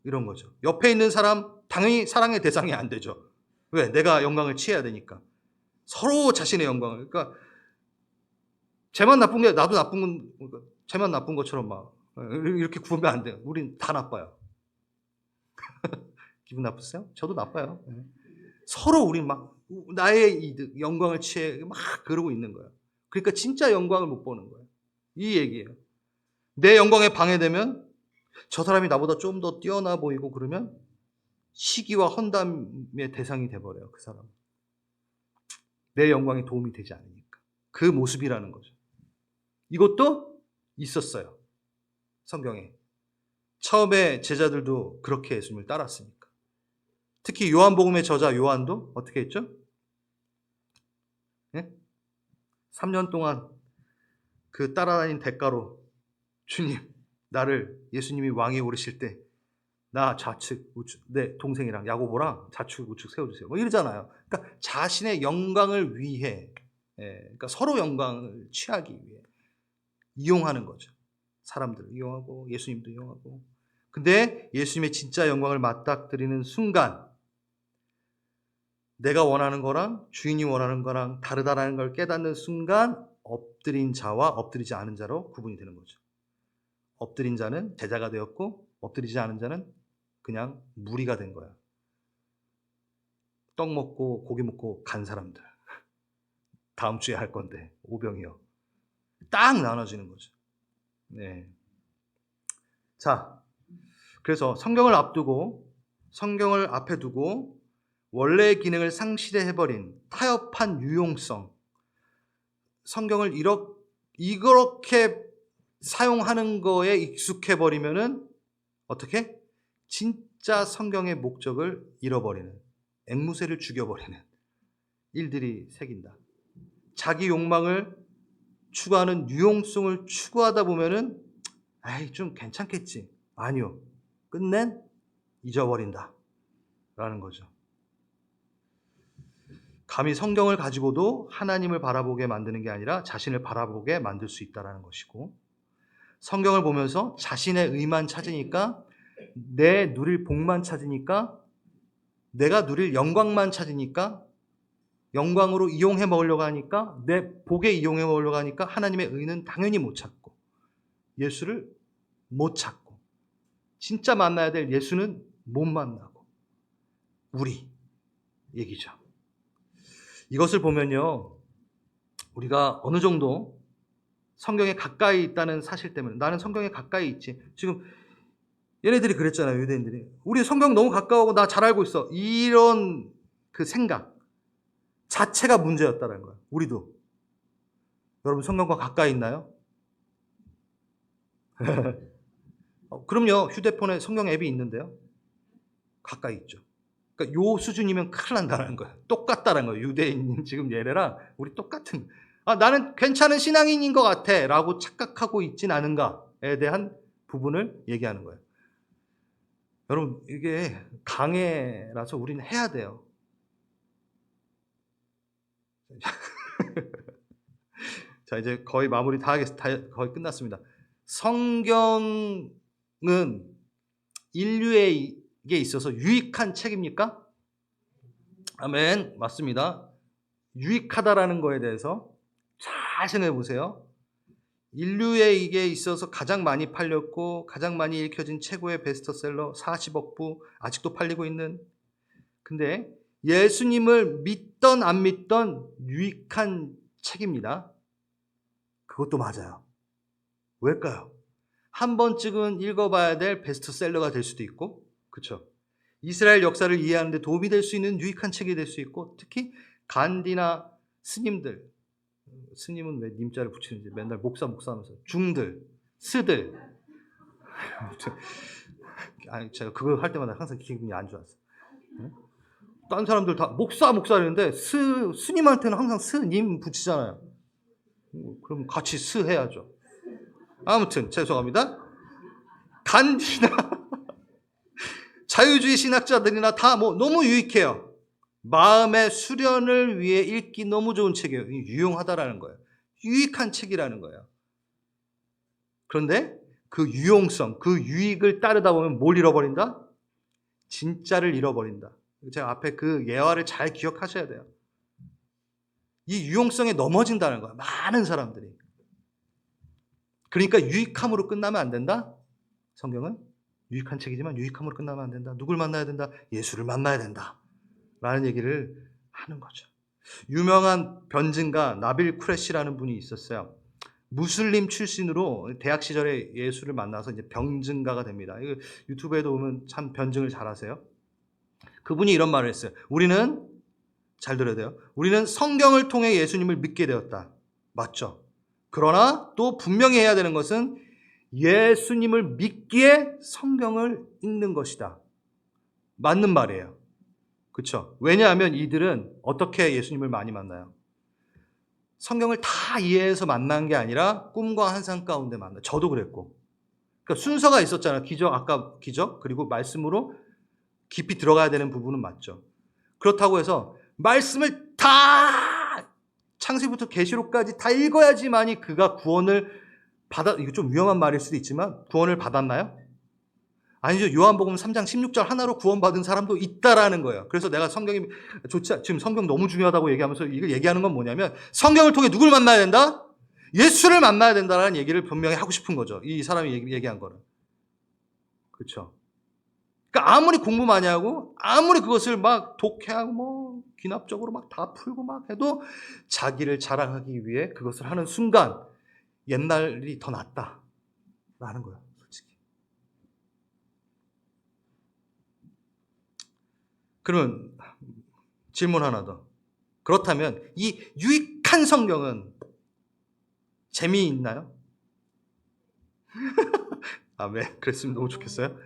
이런 거죠. 옆에 있는 사람 당연히 사랑의 대상이 안 되죠. 왜? 내가 영광을 취해야 되니까. 서로 자신의 영광을, 그러니까 쟤만 나쁜 게 나도 나쁜 건, 쟤만 나쁜 것처럼 막 이렇게 구우면 안 돼요. 우린 다 나빠요. 기분 나쁘세요? 저도 나빠요. 서로 우린 막 나의 이득, 영광을 취해 막 그러고 있는 거예요. 그러니까 진짜 영광을 못 보는 거예요. 이 얘기예요. 내 영광에 방해되면 저 사람이 나보다 좀 더 뛰어나 보이고 그러면 시기와 헌담의 대상이 돼버려요. 그 사람. 내 영광에 도움이 되지 않으니까. 그 모습이라는 거죠. 이것도 있었어요. 성경에. 처음에 제자들도 그렇게 예수님을 따랐으니까. 특히 요한복음의 저자 요한도 어떻게 했죠? 네? 3년 동안 그 따라다닌 대가로 주님, 나를 예수님이 왕에 오르실 때 나 좌측 우측, 내 동생이랑 야고보랑 좌측 우측 세워주세요. 뭐 이러잖아요. 그러니까 자신의 영광을 위해, 그러니까 서로 영광을 취하기 위해 이용하는 거죠. 사람들을 이용하고 예수님도 이용하고. 근데 예수님의 진짜 영광을 맞닥뜨리는 순간 내가 원하는 거랑 주인이 원하는 거랑 다르다라는 걸 깨닫는 순간 엎드린 자와 엎드리지 않은 자로 구분이 되는 거죠. 엎드린 자는 제자가 되었고 엎드리지 않은 자는 그냥 무리가 된 거야. 떡 먹고 고기 먹고 간 사람들. 다음 주에 할 건데 오병이어. 딱 나눠지는 거죠. 네. 자, 그래서 성경을 앞에 두고 원래의 기능을 상실해버린 타협한 유용성, 성경을 이렇게 사용하는 거에 익숙해버리면은 어떻게? 진짜 성경의 목적을 잃어버리는, 앵무새를 죽여버리는 일들이 생긴다. 자기 욕망을 추구하는 유용성을 추구하다 보면은 에이 좀 괜찮겠지. 아니요. 끝낸 잊어버린다 라는 거죠. 감히 성경을 가지고도 하나님을 바라보게 만드는 게 아니라 자신을 바라보게 만들 수 있다는 것이고, 성경을 보면서 자신의 의만 찾으니까, 내 누릴 복만 찾으니까, 내가 누릴 영광만 찾으니까, 영광으로 이용해 먹으려고 하니까, 내 복에 이용해 먹으려고 하니까 하나님의 의는 당연히 못 찾고, 예수를 못 찾고, 진짜 만나야 될 예수는 못 만나고, 우리 얘기죠. 이것을 보면요, 우리가 어느 정도 성경에 가까이 있다는 사실 때문에, 나는 성경에 가까이 있지. 지금 얘네들이 그랬잖아요, 유대인들이. 우리 성경 너무 가까우고 나 잘 알고 있어. 이런 그 생각 자체가 문제였다는 거예요. 우리도. 여러분 성경과 가까이 있나요? 그럼요. 휴대폰에 성경 앱이 있는데요. 가까이 있죠. 그러니까 요 수준이면 큰일 난다는 거예요. 똑같다는 거예요. 유대인 지금 얘네랑 우리 똑같은. 나는 괜찮은 신앙인인 것 같아 라고 착각하고 있진 않은가에 대한 부분을 얘기하는 거예요. 여러분 이게 강해라서 우리는 해야 돼요. 자, 이제 거의 마무리 다 거의 끝났습니다. 성경은 인류에게 있어서 유익한 책입니까? 아멘. 맞습니다. 유익하다라는 거에 대해서 잘 생각해 보세요. 인류에게 있어서 가장 많이 팔렸고 가장 많이 읽혀진 최고의 베스트셀러, 40억 부, 아직도 팔리고 있는. 근데 예수님을 믿던 안 믿던 유익한 책입니다. 그것도 맞아요. 왜일까요? 한 번쯤은 읽어봐야 될 베스트셀러가 될 수도 있고, 그렇죠? 이스라엘 역사를 이해하는 데 도움이 될 수 있는 유익한 책이 될 수 있고, 특히 간디나 스님들, 스님은 왜 님자를 붙이는지 맨날 목사 하면서 중들, 스들. 아니, 제가 그거 할 때마다 항상 기분이 안 좋았어요. 다른 사람들 다 목사 이러는데 스님한테는 항상 스님 붙이잖아요. 그럼 같이 스 해야죠. 아무튼 죄송합니다. 간디나 자유주의 신학자들이나 다 너무 유익해요. 마음의 수련을 위해 읽기 너무 좋은 책이에요. 유용하다라는 거예요. 유익한 책이라는 거예요. 그런데 그 유용성, 그 유익을 따르다 보면 뭘 잃어버린다? 진짜를 잃어버린다. 제가 앞에 그 예화를 잘 기억하셔야 돼요. 이 유용성에 넘어진다는 거예요. 많은 사람들이. 그러니까 유익함으로 끝나면 안 된다? 성경은 유익한 책이지만 유익함으로 끝나면 안 된다. 누굴 만나야 된다? 예수를 만나야 된다. 라는 얘기를 하는 거죠. 유명한 변증가 나빌 쿠레시라는 분이 있었어요. 무슬림 출신으로 대학 시절에 예수를 만나서 이제 변증가가 됩니다. 이거 유튜브에도 보면 참 변증을 잘하세요. 그분이 이런 말을 했어요. 우리는, 잘 들어야 돼요. 우리는 성경을 통해 예수님을 믿게 되었다. 맞죠? 그러나 또 분명히 해야 되는 것은 예수님을 믿기에 성경을 읽는 것이다. 맞는 말이에요. 그렇죠? 왜냐하면 이들은 어떻게 예수님을 많이 만나요? 성경을 다 이해해서 만난 게 아니라 꿈과 환상 가운데 만나. 저도 그랬고. 그러니까 순서가 있었잖아요. 아까 기적, 그리고 말씀으로 깊이 들어가야 되는 부분은 맞죠. 그렇다고 해서 말씀을 다 창세기부터 계시록까지 다 읽어야지만이 그가 구원을 이거 좀 위험한 말일 수도 있지만 구원을 받았나요? 아니죠. 요한복음 3장 16절 하나로 구원받은 사람도 있다라는 거예요. 그래서 내가 성경이 지금 성경 너무 중요하다고 얘기하면서 이걸 얘기하는 건 뭐냐면 성경을 통해 누굴 만나야 된다? 예수를 만나야 된다라는 얘기를 분명히 하고 싶은 거죠. 이 사람이 얘기한 거는. 그렇죠. 그러니까 아무리 공부 많이 하고 아무리 그것을 막 독해하고 귀납적으로 막 다 풀고 막 해도 자기를 자랑하기 위해 그것을 하는 순간 옛날이 더 낫다라는 거예요. 솔직히. 그러면 질문 하나 더. 그렇다면 이 유익한 성경은 재미있나요? 네. 그랬으면 너무 좋겠어요.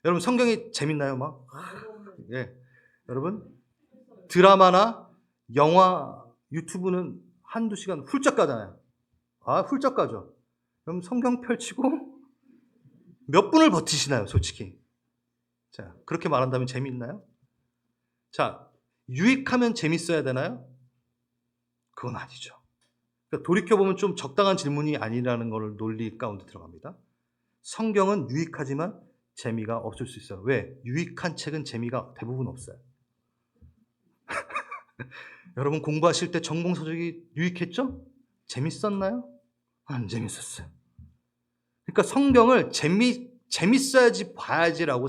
여러분 성경이 재밌나요? 막? 예. 여러분 드라마나 영화, 유튜브는 한두 시간 훌쩍 가잖아요. 훌쩍 가죠. 그럼 성경 펼치고 몇 분을 버티시나요, 솔직히? 자, 그렇게 말한다면 재미있나요? 자, 유익하면 재밌어야 되나요? 그건 아니죠. 그러니까 돌이켜보면 좀 적당한 질문이 아니라는 걸 논리 가운데 들어갑니다. 성경은 유익하지만 재미가 없을 수 있어요. 왜? 유익한 책은 재미가 대부분 없어요. 여러분 공부하실 때 전공서적이 유익했죠? 재밌었나요? 안 재밌었어요. 그러니까 성경을 재밌어야지 봐야지라고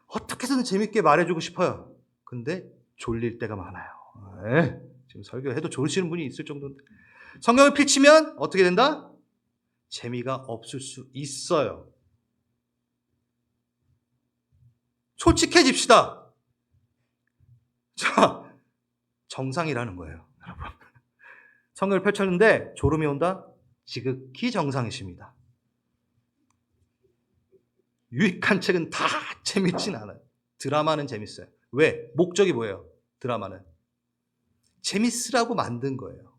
어떻게 해서든 재밌게 말해주고 싶어요. 근데 졸릴 때가 많아요. 지금 설교해도 졸으시는 분이 있을 정도인데. 성경을 펼치면 어떻게 된다? 재미가 없을 수 있어요. 솔직해집시다. 자, 정상이라는 거예요, 여러분. 성경을 펼쳤는데 졸음이 온다? 지극히 정상이십니다. 유익한 책은 다 재밌진 않아요. 드라마는 재밌어요. 왜? 목적이 뭐예요? 드라마는 재밌으라고 만든 거예요.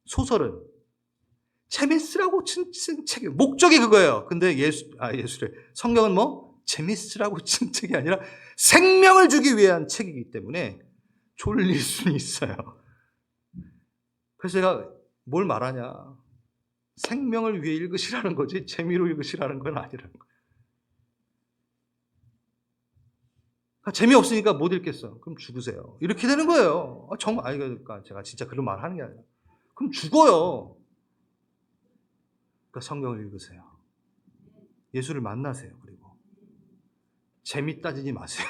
소설은 재밌으라고 쓴 책이에요. 목적이 그거예요. 근데 예수래. 성경은 뭐? 재밌으라고 쓴 책이 아니라 생명을 주기 위한 책이기 때문에 졸릴 수는 있어요. 그래서 제가 뭘 말하냐. 생명을 위해 읽으시라는 거지 재미로 읽으시라는 건 아니라는 거예요. 재미없으니까 못 읽겠어. 그럼 죽으세요. 이렇게 되는 거예요. 정말, 그러니까 제가 진짜 그런 말 하는 게 아니라. 그럼 죽어요. 그러니까 성경을 읽으세요. 예수를 만나세요. 그리고 재미 따지지 마세요.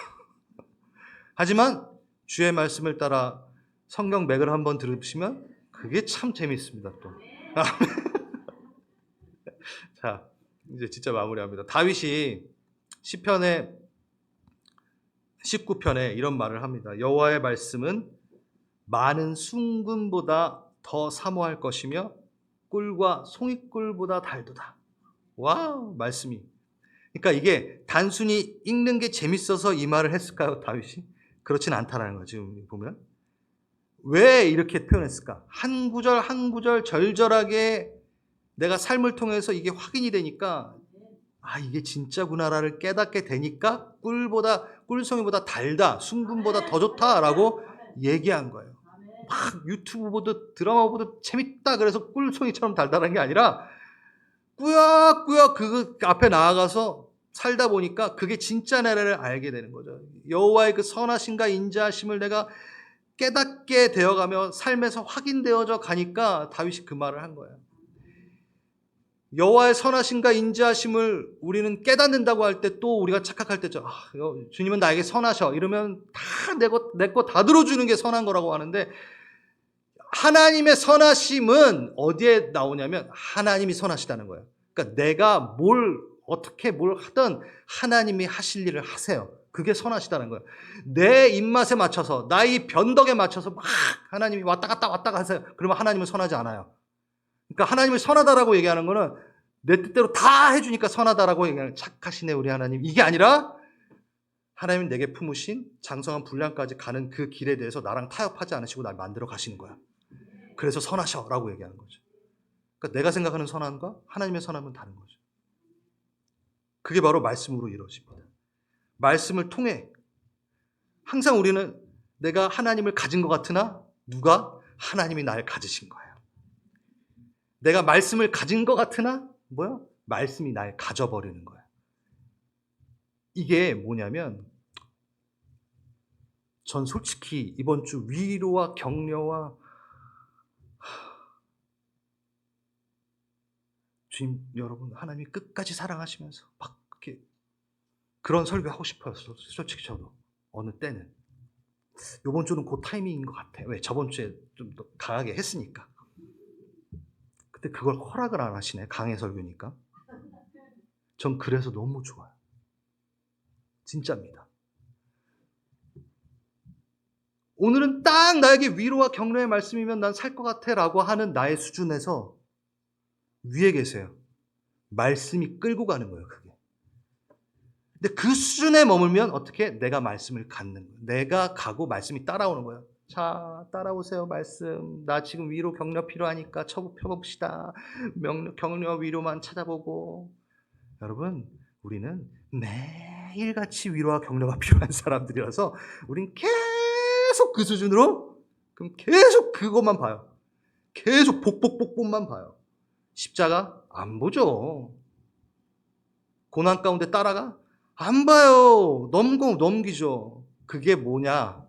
하지만 주의 말씀을 따라 성경 맥을 한번 들으시면 그게 참 재밌습니다. 또. 자, 이제 진짜 마무리합니다. 다윗이 시편의 19편에 이런 말을 합니다. 여호와의 말씀은 많은 순금보다 더 사모할 것이며 꿀과 송이꿀보다 달도다. 와우, 말씀이. 그러니까 이게 단순히 읽는 게 재밌어서 이 말을 했을까요, 다윗이? 그렇진 않다라는 거죠. 지금 보면. 왜 이렇게 표현했을까? 한 구절 한 구절 절절하게 내가 삶을 통해서 이게 확인이 되니까 이게 진짜구나를 깨닫게 되니까 꿀송이보다 달다, 순금보다 더 좋다라고 얘기한 거예요. 막 유튜브 보듯 드라마 보듯 재밌다 그래서 꿀송이처럼 달달한 게 아니라 꾸역꾸역 그 앞에 나아가서 살다 보니까 그게 진짜 나라를 알게 되는 거죠. 여호와의 그 선하심과 인자하심을 내가 깨닫게 되어가며 삶에서 확인되어져 가니까 다윗이 그 말을 한 거예요. 여호와의 선하심과 인자하심을 우리는 깨닫는다고 할 때 또 우리가 착각할 때죠. 주님은 나에게 선하셔. 이러면 다 내 거 다 들어주는 게 선한 거라고 하는데 하나님의 선하심은 어디에 나오냐면 하나님이 선하시다는 거예요. 그러니까 내가 어떻게 뭘 하든 하나님이 하실 일을 하세요. 그게 선하시다는 거예요. 내 입맛에 맞춰서 나의 변덕에 맞춰서 막 하나님이 왔다 갔다 하세요. 그러면 하나님은 선하지 않아요. 그러니까 하나님을 선하다라고 얘기하는 거는 내 뜻대로 다 해주니까 선하다라고 얘기하는 착하시네 우리 하나님. 이게 아니라 하나님은 내게 품으신 장성한 분량까지 가는 그 길에 대해서 나랑 타협하지 않으시고 날 만들어 가시는 거야. 그래서 선하셔라고 얘기하는 거죠. 그러니까 내가 생각하는 선함과 하나님의 선함은 다른 거죠. 그게 바로 말씀으로 이루어집니다. 말씀을 통해 항상 우리는 내가 하나님을 가진 것 같으나 누가? 하나님이 날 가지신 거예요. 내가 말씀을 가진 것 같으나 말씀이 날 가져버리는 거예요. 이게 뭐냐면 전 솔직히 이번 주 위로와 격려와 주님 여러분 하나님이 끝까지 사랑하시면서 막 이렇게 그런 설교하고 싶어요. 솔직히 저도 어느 때는 이번 주는 그 타이밍인 것 같아요. 왜? 저번 주에 좀 더 강하게 했으니까. 근데 그걸 허락을 안 하시네. 강해 설교니까. 전 그래서 너무 좋아요. 진짜입니다. 오늘은 딱 나에게 위로와 격려의 말씀이면 난 살 것 같아 라고 하는 나의 수준에서 위에 계세요. 말씀이 끌고 가는 거예요. 그게. 근데 그 수준에 머물면 어떻게? 내가 말씀을 갖는 거예요. 내가 가고 말씀이 따라오는 거예요. 자, 따라오세요. 말씀. 나 지금 위로 격려 필요하니까 펴봅시다. 격려 위로만 찾아보고. 여러분, 우리는 매일같이 위로와 격려가 필요한 사람들이라서 우린 계속 그 수준으로 그럼 계속 그것만 봐요. 계속 복복복복만 봐요. 십자가 안 보죠. 고난 가운데 따라가? 안 봐요. 넘기죠. 그게 뭐냐?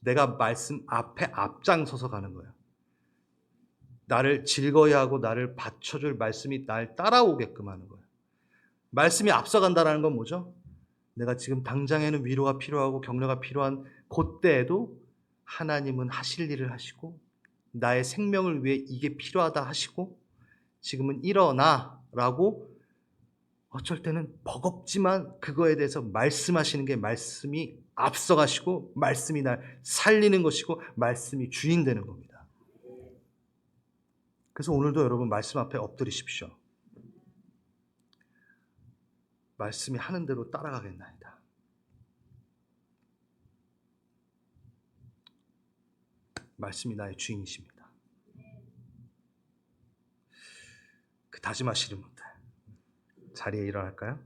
내가 말씀 앞에 앞장서서 가는 거야. 나를 즐거이 하고 나를 받쳐줄 말씀이 날 따라오게끔 하는 거야. 말씀이 앞서간다는 건 뭐죠? 내가 지금 당장에는 위로가 필요하고 격려가 필요한 그때에도 하나님은 하실 일을 하시고 나의 생명을 위해 이게 필요하다 하시고 지금은 일어나라고 어쩔 때는 버겁지만 그거에 대해서 말씀하시는 게 말씀이 앞서가시고 말씀이 날 살리는 것이고 말씀이 주인 되는 겁니다. 그래서 오늘도 여러분 말씀 앞에 엎드리십시오. 말씀이 하는 대로 따라가겠나이다. 말씀이 나의 주인이십니다. 그 다짐하시는 분들 자리에 일어날까요?